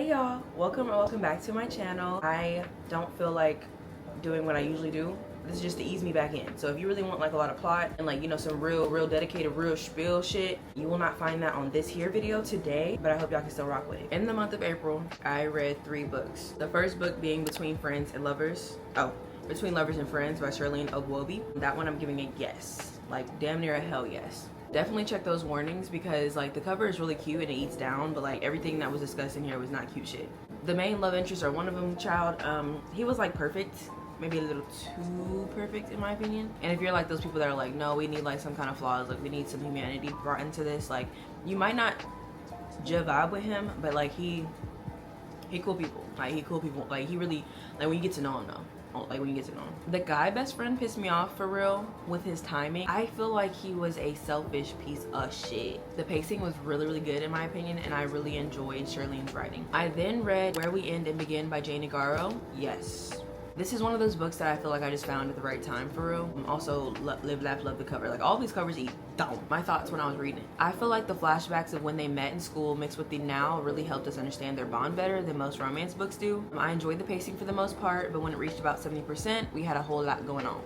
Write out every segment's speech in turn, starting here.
Hey y'all, welcome back to my channel. I don't feel like doing what I usually do. This is just to ease me back in. So if you really want like a lot of plot and like, you know, some real dedicated, real spiel shit, you will not find that on this here video today, but I hope y'all can still rock with it. In the month of April, I read 3 books. The first book being Between Friends and Lovers. Between Lovers and Friends by Shirlene Ogwobi. That one I'm giving a yes. Like damn near a hell yes. Definitely check those warnings because like the cover is really cute and it eats down, but like everything that was discussed in here was not cute shit. The main love interest, or one of them, he was like perfect, maybe a little too perfect in my opinion. And if you're like those people that are like, no, we need like some kind of flaws, like we need some humanity brought into this, like you might not vibe with him, but like he cool people. Like he cool people. Like he really, like when you get to know him though. Like when you get to know him. The guy best friend pissed me off for real with his timing. I feel like he was a selfish piece of shit. The pacing was really good in my opinion, and I really enjoyed Shirlene's writing. I then read Where We End and Begin by Jane Nigaro. Yes. This is one of those books that I feel like I just found at the right time for real. Also, Live, Laugh, Love the cover. Like all these covers eat down. My thoughts when I was reading it. I feel like the flashbacks of when they met in school mixed with the now really helped us understand their bond better than most romance books do. I enjoyed the pacing for the most part, but when it reached about 70%, we had a whole lot going on.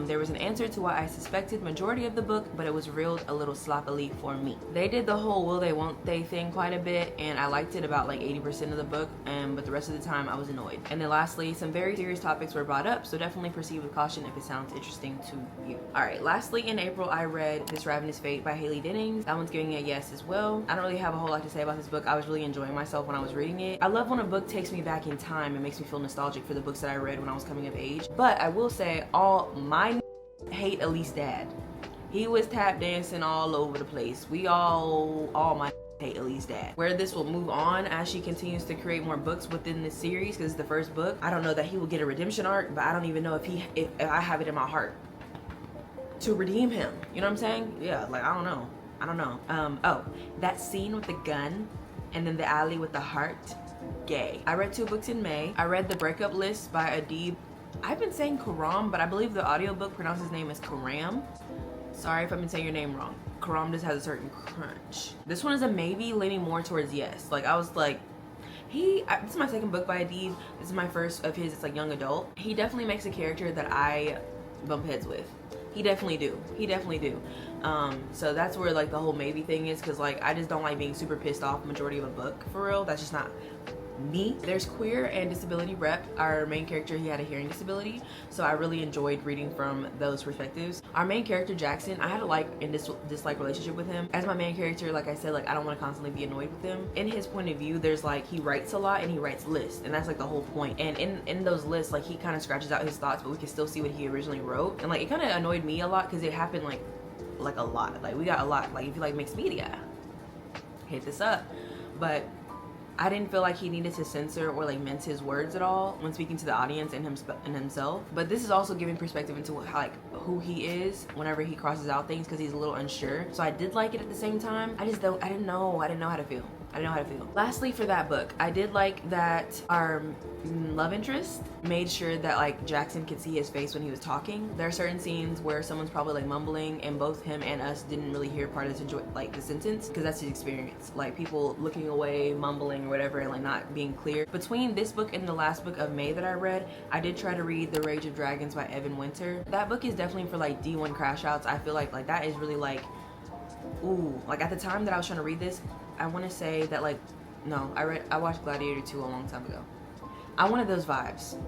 There was an answer to what I suspected majority of the book, but it was reeled a little sloppily for me. They did the whole will they won't they thing quite a bit, and I liked it about like 80% of the book, but the rest of the time I was annoyed. And then lastly, some very serious topics were brought up, so definitely proceed with caution if it sounds interesting to you. Alright, lastly in April I read This Ravenous Fate by Haley Dennings. That one's giving me a yes as well. I don't really have a whole lot to say about this book. I was really enjoying myself when I was reading it. I love when a book takes me back in time and makes me feel nostalgic for the books that I read when I was coming of age. But I will say all my hate Elise dad. He was tap dancing all over the place. We all my hate Elise dad. Where this will move on as she continues to create more books within this series, because it's the first book. I don't know that he will get a redemption arc, but I don't even know if I have it in my heart to redeem him. You know what I'm saying? Yeah, like I don't know. Oh, that scene with the gun and then the alley with the heart, gay. I read 2 books in May. I read The Breakup List by Adib. I've been saying Karam, but I believe the audiobook pronounced his name as Karam. Sorry if I've been saying your name wrong. Karam just has a certain crunch. This one is a maybe, leaning more towards yes. Like I was like, this is my second book by Adib. This is my first of his. It's like young adult. He definitely makes a character that I bump heads with. He definitely do. So that's where like the whole maybe thing is, because like I just don't like being super pissed off majority of a book for real. That's just not me. There's queer and disability rep. Our main character, he had a hearing disability, so I really enjoyed reading from those perspectives. Our main character Jackson, I had a like and dislike relationship with him. As my main character, like I said, like I don't want to constantly be annoyed with him. In his point of view, there's like he writes a lot and he writes lists, and that's like the whole point. And in those lists, like he kind of scratches out his thoughts, but we can still see what he originally wrote. And like it kind of annoyed me a lot because it happened like a lot. Like we got a lot. Like if you like mixed media, hit this up. But I didn't feel like he needed to censor or like mince his words at all when speaking to the audience and himself. But this is also giving perspective into how, like who he is whenever he crosses out things, because he's a little unsure. So I did like it at the same time. I didn't know how to feel. Lastly, for that book, I did like that our love interest made sure that like Jackson could see his face when he was talking. There are certain scenes where someone's probably like mumbling, and both him and us didn't really hear part of the sentence, because that's his experience. Like people looking away, mumbling or whatever, and like not being clear. Between this book and the last book of May that I read, I did try to read The Rage of Dragons by Evan Winter. That book is definitely for like D1 crash outs. I feel like that is really like, ooh, like at the time that I was trying to read this, I want to say that like, no, I watched Gladiator 2 a long time ago. I wanted those vibes.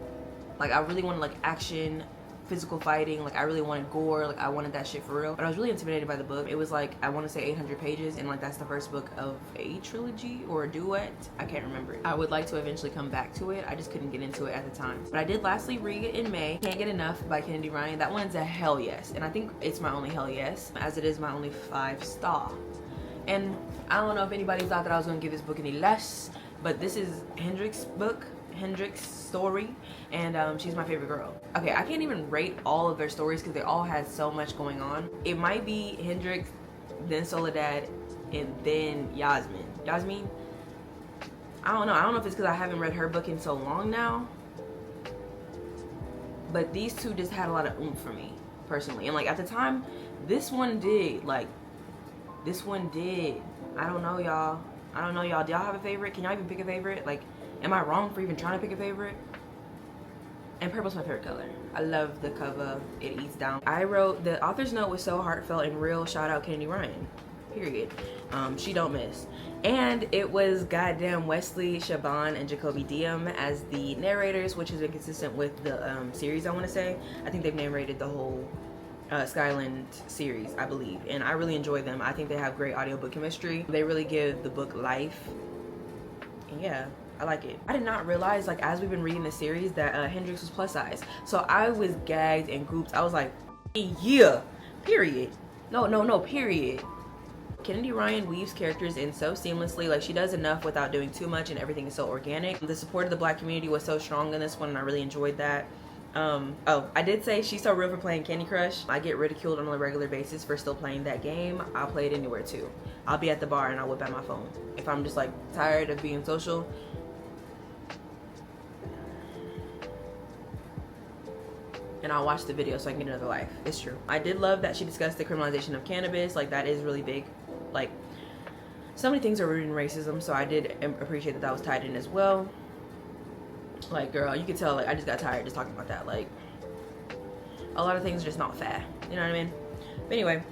Like I really wanted like action, physical fighting, like I really wanted gore, like I wanted that shit for real. But I was really intimidated by the book. It was like, I want to say 800 pages, and like that's the first book of a trilogy or a duet. I can't remember. I would like to eventually come back to it. I just couldn't get into it at the time. But I did lastly read it in May, Can't Get Enough by Kennedy Ryan. That one's a hell yes, and I think it's my only hell yes, as it is my only 5-star. And I don't know if anybody thought that I was going to give this book any less, but this is Hendrix' book, Hendrix' story, and she's my favorite girl. Okay, I can't even rate all of their stories because they all had so much going on. It might be Hendrix, then Soledad, and then Yasmin. I don't know if it's because I haven't read her book in so long now, but these two just had a lot of oomph for me personally. And like at the time, this one did. I don't know, y'all. I don't know, y'all. Do y'all have a favorite? Can y'all even pick a favorite? Like, am I wrong for even trying to pick a favorite? And purple's my favorite color. I love the cover. It eats down. I wrote, the author's note was so heartfelt and real. Shout out Kennedy Ryan. Period. She don't miss. And it was goddamn Wesley Shaban and Jacoby Diem as the narrators, which has been consistent with the series, I want to say. I think they've narrated the whole Skyland series, I believe, and I really enjoy them. I think they have great audiobook chemistry. They really give the book life, and yeah, I like it. I did not realize, like, as we've been reading the series, that Hendrix was plus size, so I was gagged and gooped. I was like, yeah, period. No, period. Kennedy Ryan weaves characters in so seamlessly. Like, she does enough without doing too much, and everything is so organic. The support of the Black community was so strong in this one, and I really enjoyed that. Oh, I did say she's so real for playing Candy Crush. I get ridiculed on a regular basis for still playing that game. I'll play it anywhere too. I'll be at the bar and I'll whip out my phone. If I'm just like tired of being social. And I'll watch the video so I can get another life. It's true. I did love that she discussed the criminalization of cannabis. Like, that is really big. Like, so many things are rooted in racism, so I did appreciate that that was tied in as well. Like, girl, you can tell, like, I just got tired just talking about that. Like, a lot of things are just not fair. You know what I mean? But anyway,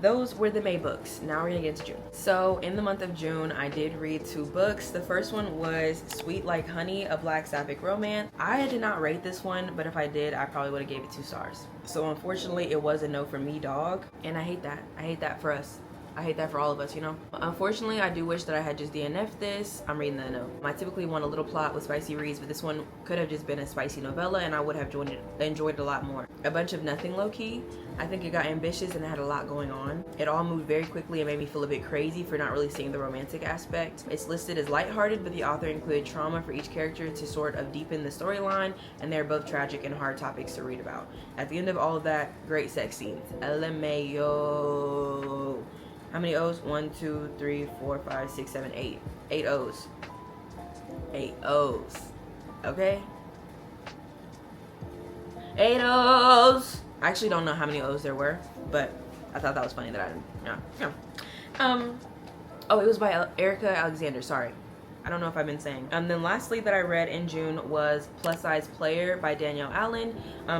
those were the May books. Now we're gonna get into June. So in the month of June, I did read 2 books. The first one was Sweet Like Honey, a Black Sapphic Romance. I did not rate this one, but if I did, I probably would have gave it 2 stars. So unfortunately, it was a no for me, dog. And I hate that. I hate that for us. I hate that for all of us, you know? Unfortunately, I do wish that I had just DNF'd this. I'm reading the note. I typically want a little plot with spicy reads, but this one could have just been a spicy novella, and I would have enjoyed it a lot more. A bunch of nothing low-key. I think it got ambitious and it had a lot going on. It all moved very quickly and made me feel a bit crazy for not really seeing the romantic aspect. It's listed as lighthearted, but the author included trauma for each character to sort of deepen the storyline, and they're both tragic and hard topics to read about. At the end of all of that, great sex scenes. LMAO. How many O's? 1, 2, 3, 4, 5, 6, 7, 8. 8 O's. 8 O's. Okay? 8 O's. I actually don't know how many O's there were, but I thought that was funny that I didn't. Yeah. Oh, it was by Erica Alexander. Sorry. I don't know if I've been saying. And then lastly that I read in June was Plus Size Player by Danielle Allen.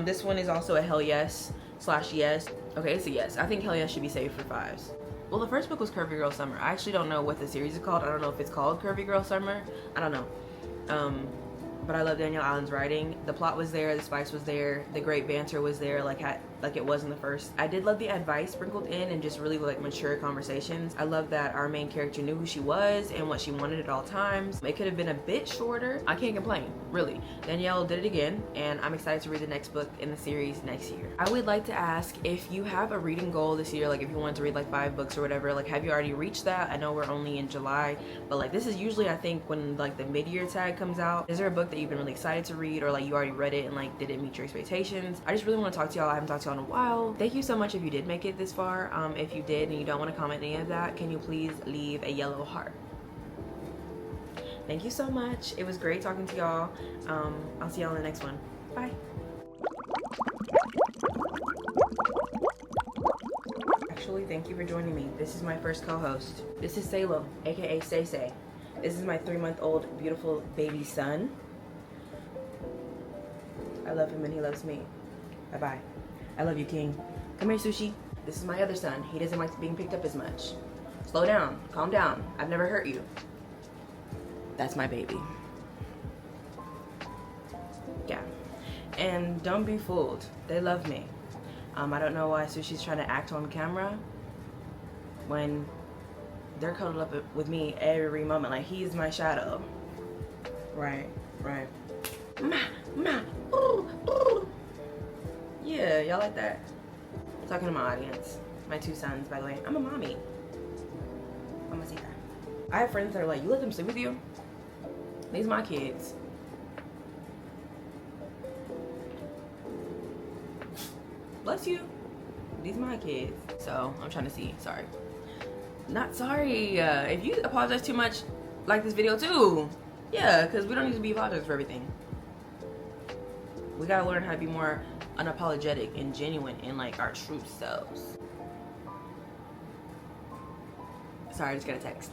This one is also a hell yes / yes. Okay, it's a yes. I think hell yes should be saved for 5s. Well, the first book was Curvy Girl Summer. I actually don't know what the series is called. I don't know if it's called Curvy Girl Summer. I don't know. But I love Danielle Allen's writing. The plot was there, the spice was there, the great banter was there, like it was in the first. I did love the advice sprinkled in and just really like mature conversations. I love that our main character knew who she was and what she wanted at all times. It could have been a bit shorter. I can't complain, really. Danielle did it again, and I'm excited to read the next book in the series next year. I would like to ask if you have a reading goal this year, like if you wanted to read like 5 books or whatever, like have you already reached that? I know we're only in July, but like this is usually I think when like the mid-year tag comes out. Is there a book that you've been really excited to read, or like you already read it and like did it meet your expectations? I just really want to talk to y'all. I haven't talked to y'all in a while. Thank you so much if you did make it this far. If you did and you don't want to comment any of that, can you please leave a yellow heart? Thank you so much. It was great talking to y'all. I'll see y'all in the next one. Bye. Actually, thank you for joining me. This is my first co-host. This is Salem, aka Say Say. This is my 3-month-old beautiful baby son. I love him and he loves me. Bye-bye. I love you, King. Come here, Sushi. This is my other son. He doesn't like being picked up as much. Slow down. Calm down. I've never hurt you. That's my baby. Yeah. And don't be fooled. They love me. I don't know why Sushi's trying to act on camera when they're cuddled up with me every moment. Like, he's my shadow. Right. Ma, ooh, ooh. Yeah, y'all like that? I'm talking to my audience. My 2 sons, by the way. I'm a mommy. Mamacita. I have friends that are like, you let them sleep with you? These are my kids. Bless you. These are my kids. So, I'm trying to see. Sorry. Not sorry. If you apologize too much, like this video too. Yeah, because we don't need to be apologizing for everything. We gotta learn how to be more unapologetic and genuine in like our true selves. Sorry, I just got a text.